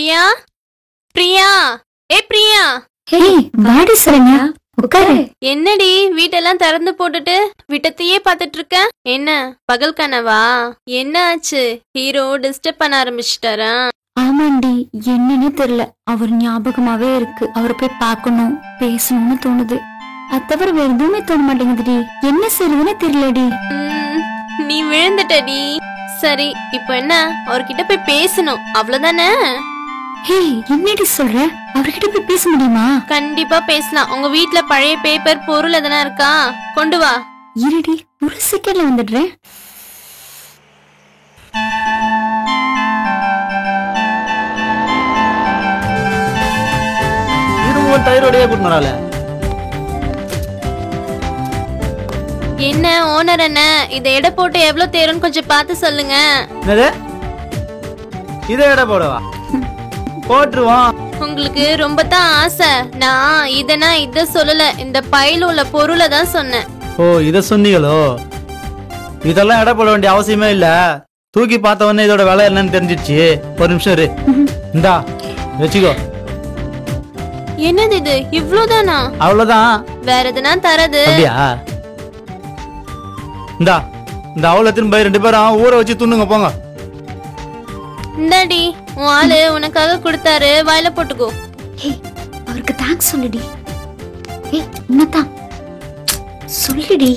பிரியா, பிரியா, பிரியா. வாடி சரண்யா, உட்காரு. என்னடி வீட்டெல்லாம் திறந்து போட்டுட்டு விட்டத்தையே பாத்துட்டு இருக்க? என்ன பகல் கனவா? என்ன ஆச்சு? ஹீரோ டிஸ்டர்ப் பண்ண ஆரம்பிச்சிட்டாரா? ஆமாண்டி, என்னன்னு தெரியல. அவர் ஞாபகமாவே இருக்கு. அவரை போய் பார்க்கணும், பேசணும்னு தோணுது. அது தவிர வேற எதுவுமே தோண மாட்டேங்குதுடி. என்ன செய்யறதுன்னு தெரியலடி. நீ விழுந்துட்டடி. சரி, இப்ப என்ன? அவர்கிட்ட போய் பேசணும், அவ்வளவுதானே? என்னடி சொல்ற? அவர்கிட்ட போய் பேச முடியுமா? கண்டிப்பா பேசலாம். உங்க வீட்ல பழைய பேப்பர் பொருள் எதனா இருக்கா? கொண்டு வா. இருடி, ஒரு செகண்ட்ல வந்துடுறேன். என்ன ஓனர் என்ன, இத எடை போட்டு எவ்வளவு தேருன்னு கொஞ்சம் பார்த்து சொல்லுங்க. இத எடை போடவா? போட்டுருவோம். உங்களுக்கு ரொம்ப தான் ஆசை. நான் இத சொல்லல, இந்த பையில உள்ள பொருளை தான் சொன்னேன். ஓ, இத சொன்னீங்களோ? இதெல்லாம் எடை போட வேண்டிய அவசியமே இல்ல. தூக்கி பார்த்த உடனே இதோட விலை என்னன்னு தெரிஞ்சிச்சு. ஒரு நிமிஷம் இரு. இந்தா வச்சுக்கோ. என்னது இது? இவ்வளவுதானா? அவ்வளவுதான். வேற எதுனா தரது? அப்படியா? இந்தா, இந்த அவ்வளோத்தின் போய் 2 பேரும் ஊற வச்சு துண்ணுங்க, போங்க. இந்தாடி, உன் ஆளு உனக்காக கொடுத்தாரு, வாயில போட்டுக்கோ. அவருக்கு தேங்க்ஸ் சொல்லுடி. உன்னதான் சொல்லுடி.